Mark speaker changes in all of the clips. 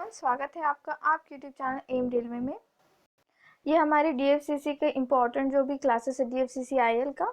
Speaker 1: Everyone, स्वागत है आपका आपके यूट्यूब चैनल एम रेलवे में। ये हमारे डीएफसीसी के इम्पॉर्टेंट जो भी क्लासेस है डीएफसीसी आईएल का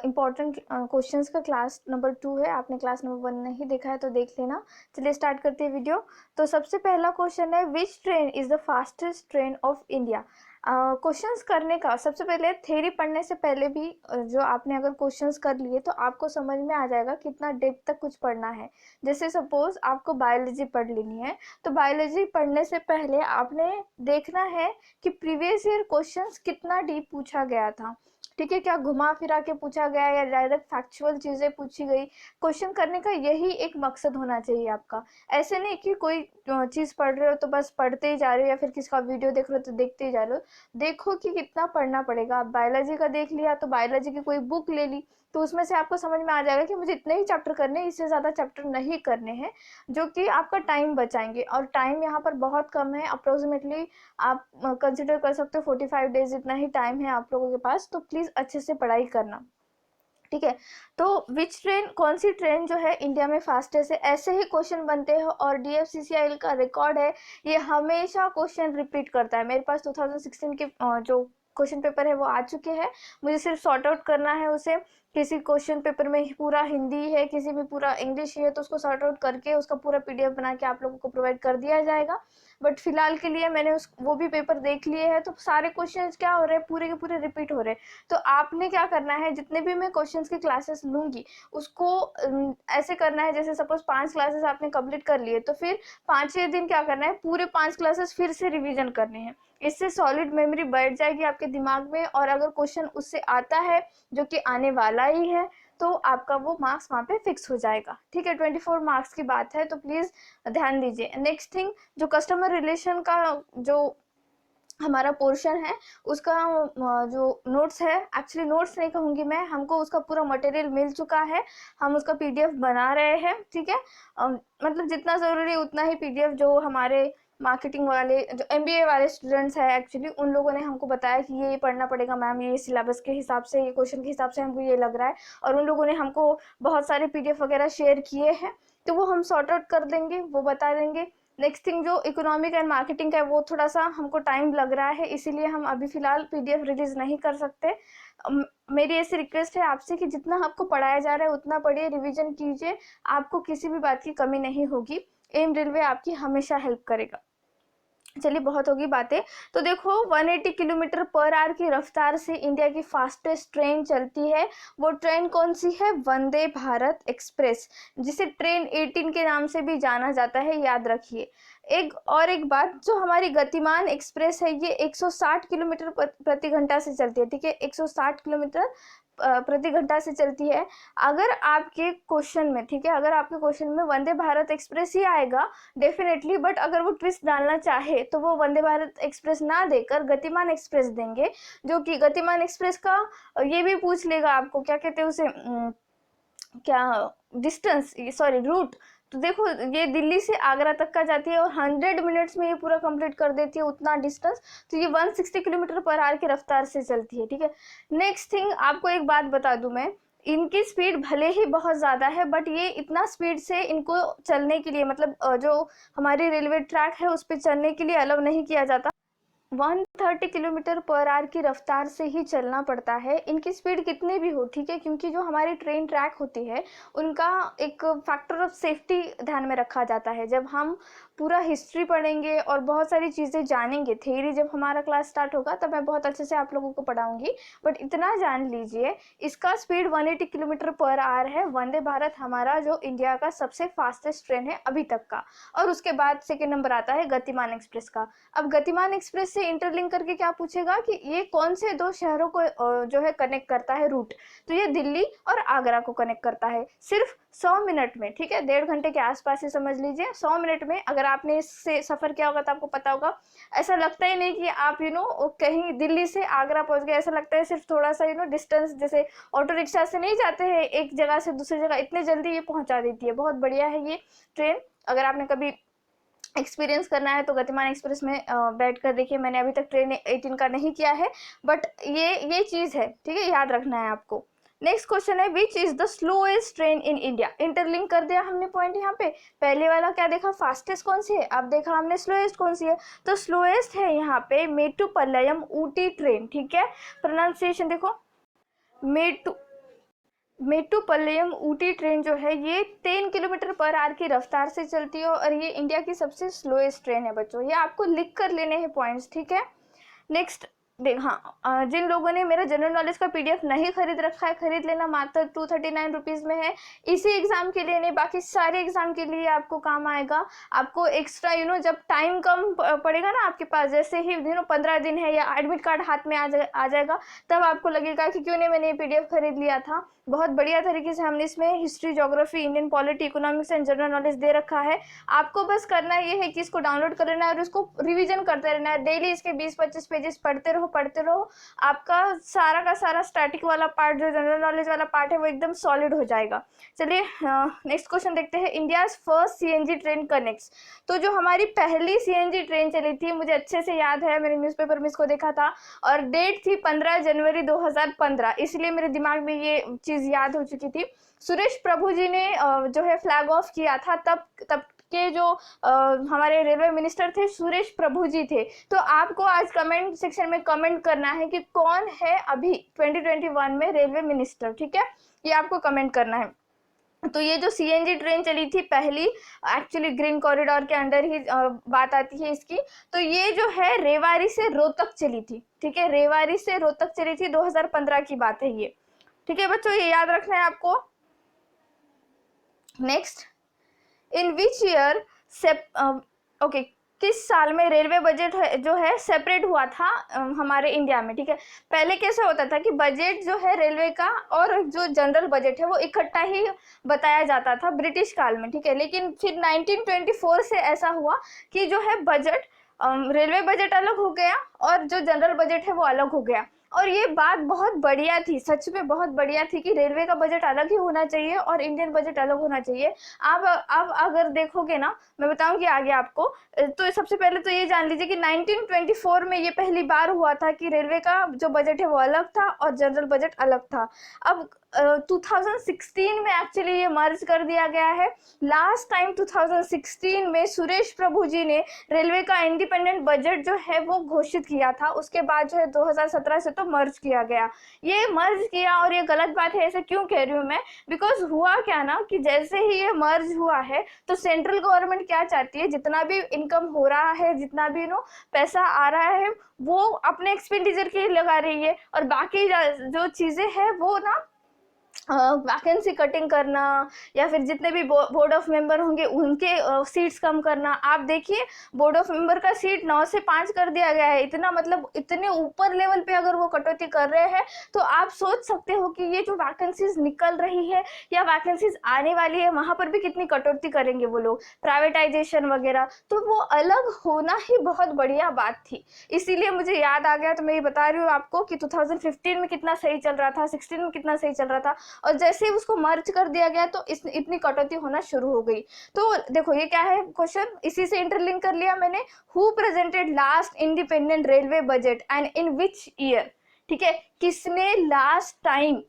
Speaker 1: इम्पॉर्टेंट क्वेश्चंस का क्लास नंबर 2 है। आपने क्लास नंबर 1 नहीं देखा है तो देख लेना। चलिए स्टार्ट करते हैं वीडियो। तो सबसे पहला क्वेश्चन है, विच train is the fastest train of India. Questions करने का सबसे पहले थ्योरी पढ़ने से पहले भी जो आपने अगर क्वेश्चंस कर लिए तो आपको समझ में आ जाएगा कितना डेप्थ तक कुछ पढ़ना है। जैसे सपोज आपको बायोलॉजी पढ़ लेनी है तो बायोलॉजी पढ़ने से पहले आपने देखना है कि प्रीवियस ईयर क्वेश्चंस कितना डीप पूछा गया था। ठीक है, क्या घुमा फिरा के पूछा गया या डायरेक्ट फैक्चुअल चीज़ें पूछी गई। क्वेश्चन करने का यही एक मकसद होना चाहिए आपका। ऐसे नहीं कि कोई चीज़ पढ़ रहे हो तो बस पढ़ते ही जा रहे हो या फिर किसी का वीडियो देख रहे हो तो देखते ही जा रहे हो। देखो कि कितना पढ़ना पड़ेगा। आप बायोलॉजी का देख लिया तो बायोलॉजी की कोई बुक ले ली तो उसमें से आपको समझ में आ जाएगा कि मुझे इतने ही चैप्टर करने हैं, इससे ज़्यादा चैप्टर नहीं करने हैं, जो कि आपका टाइम बचाएंगे। और टाइम यहाँ पर बहुत कम है, अप्रोक्सीमेटली आप कंसिडर कर सकते हो 45 डेज इतना ही टाइम है आप लोगों के पास। तो प्लीज़ अच्छे से पढ़ाई करना, ठीक है। तो विच ट्रेन, कौन सी ट्रेन जो है इंडिया में फास्टेस्ट है, ऐसे ही क्वेश्चन बनते हैं और डीएफसीसीआईएल का रिकॉर्ड है, ये हमेशा क्वेश्चन रिपीट करता है। मेरे पास 2016 के जो क्वेश्चन पेपर है वो आ चुके हैं, मुझे सिर्फ सॉर्ट आउट करना है उसे। किसी क्वेश्चन पेपर में पूरा हिंदी है, किसी में पूरा इंग्लिश है, तो उसको सॉर्ट आउट करके उसका पूरा पीडीएफ बना के आप लोगों को प्रोवाइड कर दिया जाएगा। बट फिलहाल के लिए मैंने वो भी पेपर देख लिए हैं, तो सारे क्वेश्चंस क्या हो रहे हैं, पूरे के पूरे रिपीट हो रहे हैं। तो आपने क्या करना है, जितने भी मैं क्वेश्चंस की क्लासेस लूँगी उसको ऐसे करना है, जैसे सपोज 5 क्लासेस आपने कंप्लीट कर लिए तो फिर 5-6 दिन क्या करना है, पूरे 5 क्लासेस फिर से रिवीजन करने हैं। इससे सॉलिड मेमोरी बैठ जाएगी आपके दिमाग में, और अगर क्वेश्चन उससे आता है जो कि आने वाला ही है तो आपका वो मार्क्स वहाँ पे फिक्स हो जाएगा। ठीक है, 24 मार्क्स की बात है तो प्लीज़ ध्यान दीजिए। नेक्स्ट थिंग, जो कस्टमर रिलेशन का जो हमारा पोर्शन है उसका जो नोट्स है, एक्चुअली नोट्स नहीं कहूँगी मैं, हमको उसका पूरा मटेरियल मिल चुका है, हम उसका पीडीएफ बना रहे हैं। ठीक है, मतलब जितना ज़रूरी उतना ही पीडीएफ जो हमारे मार्केटिंग वाले जो एमबीए वाले स्टूडेंट्स हैं एक्चुअली उन लोगों ने हमको बताया कि ये पढ़ना पड़ेगा मैम, ये सिलेबस के हिसाब से, ये क्वेश्चन के हिसाब से हमको ये लग रहा है, और उन लोगों ने हमको बहुत सारे पीडीएफ वगैरह शेयर किए हैं, तो वो हम सॉर्ट आउट कर देंगे, वो बता देंगे। नेक्स्ट थिंग, जो इकोनॉमिक एंड मार्केटिंग का है वो थोड़ा सा हमको टाइम लग रहा है, इसीलिए हम अभी फ़िलहाल पीडीएफ रिलीज़ नहीं कर सकते। मेरी ऐसी रिक्वेस्ट है आपसे कि जितना आपको पढ़ाया जा रहा है उतना पढ़िए, रिवीजन कीजिए, आपको किसी भी बात की कमी नहीं होगी। एम रेलवे आपकी हमेशा हेल्प करेगा। चलिए बहुत होगी बातें। तो देखो 180 किलोमीटर पर आवर की रफ्तार से इंडिया की फास्टेस्ट ट्रेन चलती है। वो ट्रेन कौन सी है? वंदे भारत एक्सप्रेस, जिसे ट्रेन 18 के नाम से भी जाना जाता है, याद रखिए। एक बात, जो हमारी गतिमान एक्सप्रेस है ये 160 किलोमीटर प्रति घंटा से चलती है। ठीक है, 160 किलोमीटर प्रति घंटा से चलती है। अगर आपके क्वेश्चन में, ठीक है, अगर आपके क्वेश्चन में वंदे भारत एक्सप्रेस ही आएगा डेफिनेटली, बट अगर वो ट्विस्ट डालना चाहे तो वो वंदे भारत एक्सप्रेस ना देकर गतिमान एक्सप्रेस देंगे, जो कि गतिमान एक्सप्रेस का ये भी पूछ लेगा आपको, क्या कहते हैं उसे, क्या डिस्टेंस, सॉरी रूट। तो देखो ये दिल्ली से आगरा तक का जाती है और 100 मिनट्स में ये पूरा कंप्लीट कर देती है उतना डिस्टेंस। तो ये 160 किलोमीटर पर आवर की रफ्तार से चलती है। ठीक है, नेक्स्ट थिंग, आपको एक बात बता दूं मैं, इनकी स्पीड भले ही बहुत ज़्यादा है बट ये इतना स्पीड से इनको चलने के लिए, मतलब जो हमारी रेलवे ट्रैक है उस पर चलने के लिए अलाउ नहीं किया जाता। 130 किलोमीटर पर आवर की रफ्तार से ही चलना पड़ता है, इनकी स्पीड कितनी भी हो। ठीक है, क्योंकि जो हमारी ट्रेन ट्रैक होती है उनका एक फैक्टर ऑफ सेफ्टी ध्यान में रखा जाता है। जब हम पूरा हिस्ट्री पढ़ेंगे और बहुत सारी चीज़ें जानेंगे, थ्योरी जब हमारा क्लास स्टार्ट होगा तब मैं बहुत अच्छे से आप लोगों को पढ़ाऊंगी, बट इतना जान लीजिए इसका स्पीड 180 किलोमीटर पर आवर है। वंदे भारत हमारा जो इंडिया का सबसे फास्टेस्ट ट्रेन है अभी तक का, और उसके बाद सेकेंड नंबर आता है गतिमान एक्सप्रेस का। अब गतिमान एक्सप्रेस से इंटरलिंक करके क्या पूछेगा कि ये कौन से 2 शहरों को जो है कनेक्ट करता है रूट, तो ये दिल्ली और आगरा को कनेक्ट करता है सिर्फ 100 मिनट में। ठीक है, 1.5 घंटे के आसपास ही समझ लीजिए, 100 मिनट में। अगर आपने इससे सफ़र किया होगा तो आपको पता होगा, ऐसा लगता ही नहीं कि आप कहीं दिल्ली से आगरा पहुंच गए, ऐसा लगता है सिर्फ थोड़ा सा डिस्टेंस, जैसे ऑटो रिक्शा से नहीं जाते हैं एक जगह से दूसरी जगह, इतने जल्दी ये पहुंचा देती है। बहुत बढ़िया है ये ट्रेन, अगर आपने कभी एक्सपीरियंस करना है तो गतिमान एक्सप्रेस में बैठ कर देखिए। मैंने अभी तक ट्रेन 18 का नहीं किया है, बट ये चीज़ है, ठीक है, याद रखना है आपको। नेक्स्ट क्वेश्चन है which is the slowest train in India. Interlink कर दिया हमने पॉइंट यहाँ पे। पहले वाला क्या देखा, फास्टेस्ट कौन सी है, अब देखा हमने स्लोएस्ट कौन सी है। तो स्लोएस्ट है यहाँ पे मेट्टुपल्लयम ऊटी ट्रेन, ठीक है। प्रोनाउंसिएशन देखो, मेट्टुपल्लयम ऊटी ट्रेन जो है ये 10 किलोमीटर पर आवर की रफ्तार से चलती है और ये इंडिया की सबसे स्लोएस्ट ट्रेन है बच्चों। ये आपको लिख कर लेने हैं पॉइंट्स, ठीक है। नेक्स्ट देख, हाँ, जिन लोगों ने मेरा जनरल नॉलेज का पीडीएफ नहीं खरीद रखा है, खरीद लेना, मात्र 239 रुपीज़ में है। इसी एग्जाम के लिए नहीं, बाकी सारे एग्जाम के लिए आपको काम आएगा। आपको एक्स्ट्रा जब टाइम कम पड़ेगा ना आपके पास, जैसे ही 15 दिन है या एडमिट कार्ड हाथ में आ जाएगा, तब आपको लगेगा कि क्यों नहीं मैंने ये पीडीएफ खरीद लिया था। बहुत बढ़िया तरीके से हमने इसमें history, geography, Indian polity, economics and general knowledge दे रखा है। आपको बस करना ये है कि इसको डाउनलोड कर लेना है और इसको रिवीजन करते रहना है। डेली इसके 20-25 पेजेस पढ़ते रहो। आपका सारा का सारा स्टैटिक वाला पार्ट, जो जनरल नॉलेज वाला पार्ट है, वो एकदम सॉलिड हो जाएगा। चलिए नेक्स्ट क्वेश्चन देखते हैं। India's first CNG train connects. तो जो हमारी पहली सीएनजी ट्रेन चली थी, मुझे अच्छे से याद है, मैंने न्यूज़पेपर में इसको देखा था और डेट थी 15 जनवरी 2015, इसलिए मेरे दिमाग में ये चीज़ याद हो चुकी थी। सुरेश प्रभु जी ने जो है फ्लैग ऑफ किया था, तब के जो हमारे रेलवे मिनिस्टर थे सुरेश प्रभु जी थे। तो आपको आज कमेंट सेक्शन में कमेंट करना है कि कौन है अभी 2021 में रेलवे मिनिस्टर, ठीक है, ये आपको कमेंट करना है। तो ये जो सीएनजी ट्रेन चली थी पहली, एक्चुअली ग्रीन कॉरिडोर के अंडर ही बात आती है इसकी। तो ये जो है रेवाड़ी से रोहतक चली थी, ठीक है, रेवाड़ी से रोहतक चली थी, 2015 की बात है ये, ठीक है बच्चों, ये याद रखना है आपको। Next, in which year okay, किस साल में रेलवे बजट जो है सेपरेट हुआ था हमारे इंडिया में, ठीक है। पहले कैसे होता था कि बजट जो है रेलवे का और जो जनरल बजट है वो इकट्ठा ही बताया जाता था ब्रिटिश काल में, ठीक है। लेकिन फिर 1924 से ऐसा हुआ कि जो है बजट, रेलवे बजट अलग हो गया और जो जनरल बजट है वो अलग हो गया। और ये बात बहुत बढ़िया थी, सच में बहुत बढ़िया थी कि रेलवे का बजट अलग ही होना चाहिए और इंडियन बजट अलग होना चाहिए। आप अगर देखोगे ना, मैं बताऊंगी आगे आपको, तो सबसे पहले तो ये जान लीजिए कि 1924 में ये पहली बार हुआ था कि रेलवे का जो बजट है वो अलग था और जनरल बजट अलग था। अब 2016 में एक्चुअली ये मर्ज कर दिया गया है। लास्ट टाइम 2016 में सुरेश प्रभु जी ने रेलवे का इंडिपेंडेंट बजट जो है वो घोषित किया था। उसके बाद जो है 2017 से तो मर्ज किया गया। ये मर्ज किया और ये गलत बात है, ऐसे क्यों कह रही हूँ मैं, बिकॉज हुआ क्या ना कि जैसे ही ये मर्ज हुआ है तो सेंट्रल गवर्नमेंट क्या चाहती है, जितना भी इनकम हो रहा है, जितना भी पैसा आ रहा है, वो अपने एक्सपेंडिचर के लिए लगा रही है और बाकी जो चीजें हैं वो ना वैकेंसी कटिंग करना या फिर जितने भी बोर्ड ऑफ मेंबर होंगे उनके सीट्स कम करना। आप देखिए बोर्ड ऑफ मेंबर का सीट 9 से 5 कर दिया गया है। इतना मतलब इतने ऊपर लेवल पे अगर वो कटौती कर रहे हैं तो आप सोच सकते हो कि ये जो वैकेंसीज निकल रही है या वैकेंसीज आने वाली है वहां पर भी कितनी कटौती करेंगे वो लोग, प्राइवेटाइजेशन वगैरह। तो वो अलग होना ही बहुत बढ़िया बात थी, इसीलिए मुझे याद आ गया। तो मैं ये बता रही हूँ आपको कि 2015 में कितना सही चल रहा था, 16 में कितना सही चल रहा था और जैसे ही उसको मर्ज कर दिया गया तो इतनी कटौती होना शुरू हो गई। तो देखो ये क्या है क्वेश्चन, इसी से इंटरलिंक कर लिया मैंने। Who presented last independent railway budget and in which year, ठीक है, किसने लास्ट टाइम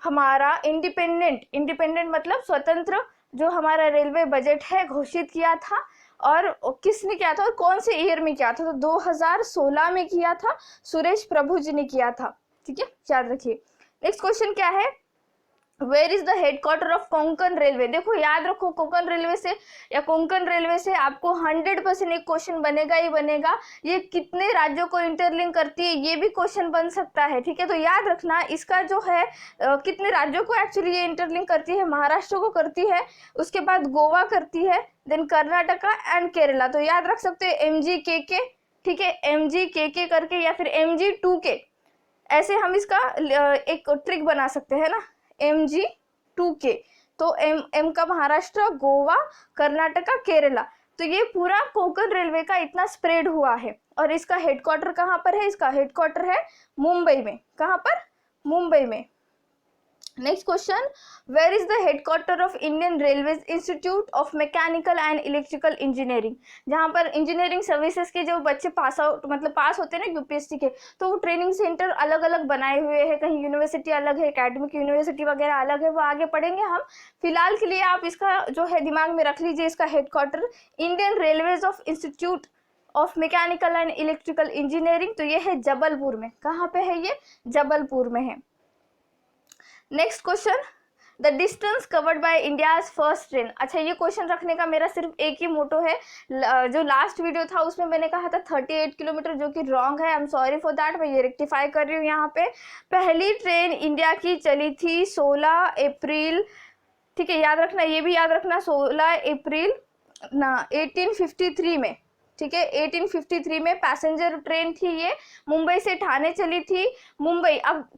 Speaker 1: हमारा इंडिपेंडेंट मतलब स्वतंत्र जो हमारा रेलवे बजट है घोषित किया था और किसने किया था और कौन से ईयर में किया था। तो 2016 में किया था, सुरेश प्रभु जी ने किया था, ठीक है, याद रखिए। नेक्स्ट क्वेश्चन क्या है, where is the headquarter of Konkan railway. देखो याद रखो, कोंकण रेलवे से या कोंकण रेलवे से आपको 100% एक क्वेश्चन बनेगा ही बनेगा। ये कितने राज्यों को इंटरलिंक करती है ये भी क्वेश्चन बन सकता है, ठीक है। तो याद रखना इसका जो है कितने राज्यों को एक्चुअली ये इंटरलिंक करती है, महाराष्ट्र को करती है, उसके बाद गोवा करती है, देन कर्नाटका एंड केरला। तो याद रख सकते हैं MGKK, ठीक है, MGKK करके या फिर MG2K, ऐसे हम इसका एक ट्रिक बना सकते हैं ना, MG2K। तो एम का महाराष्ट्र, गोवा, कर्नाटका, केरला। तो ये पूरा कोंकण रेलवे का इतना स्प्रेड हुआ है और इसका हेडक्वार्टर कहाँ पर है, इसका हेडक्वार्टर है मुंबई में। कहाँ पर, मुंबई में। Next question, where is the headquarter of Indian railways institute of mechanical and electrical engineering. जहाँ पर इंजीनियरिंग सर्विसेज के जो बच्चे पास आउट मतलब पास होते हैं ना यूपीएससी के, तो वो ट्रेनिंग सेंटर अलग अलग बनाए हुए हैं, कहीं यूनिवर्सिटी अलग है, एकेडमिक यूनिवर्सिटी वगैरह अलग है, वो आगे पढ़ेंगे हम। फिलहाल के लिए आप इसका जो है दिमाग में रख लीजिए, इसका headquarter Indian railways of institute of mechanical and electrical engineering, तो ये है जबलपुर में। कहाँ पे है ये? जबलपुर में है। Next question, the distance covered by India's first train. अच्छा, ये क्वेश्चन रखने का मेरा सिर्फ एक ही मोटो है, जो लास्ट वीडियो था उसमें मैंने कहा था 38 किलोमीटर, जो कि रॉन्ग है। I am sorry for that, मैं ये रेक्टिफाई कर रही हूँ यहाँ पे। पहली ट्रेन इंडिया की चली थी 16 अप्रैल, ठीक है, याद रखना, ये भी याद रखना, 16 अप्रैल ना 1853 में, ठीक है, 1853 में पैसेंजर ट्रेन थी ये, मुंबई से ठाणे चली थी। मुंबई, अब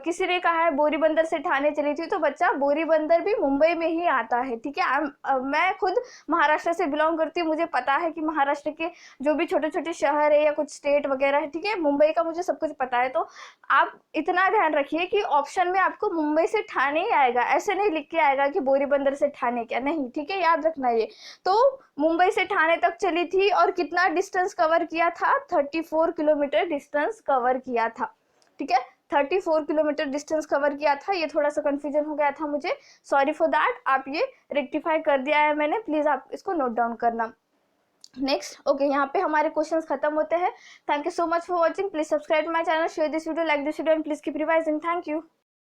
Speaker 1: किसी ने कहा है बोरीबंदर से ठाणे चली थी, तो बच्चा बोरीबंदर भी मुंबई में ही आता है, ठीक है। मैं खुद महाराष्ट्र से बिलोंग करती हूँ, मुझे पता है कि महाराष्ट्र के जो भी छोटे छोटे शहर है या कुछ स्टेट वगैरह है, ठीक है, मुंबई का मुझे सब कुछ पता है। तो आप इतना ध्यान रखिए कि ऑप्शन में आपको मुंबई से ठाणे ही आएगा, ऐसे नहीं लिख के आएगा कि बोरीबंदर से ठाणे, क्या नहीं, ठीक है, याद रखना ये। तो मुंबई से ठाणे तक चली थी और कितना डिस्टेंस कवर किया था? 34 किलोमीटर डिस्टेंस कवर किया था, ठीक है, 34 किलोमीटर डिस्टेंस कवर किया था। ये थोड़ा सा कंफ्यूजन हो गया था मुझे, सॉरी फॉर दैट। आप ये रेक्टिफाई कर दिया है मैंने, प्लीज आप इसको नोट डाउन करना। नेक्स्ट, ओके, यहाँ पे हमारे क्वेश्चंस खत्म होते हैं। Thank you so much for watching, please subscribe my channel, share this video, like this video and please keep revising. Thank you.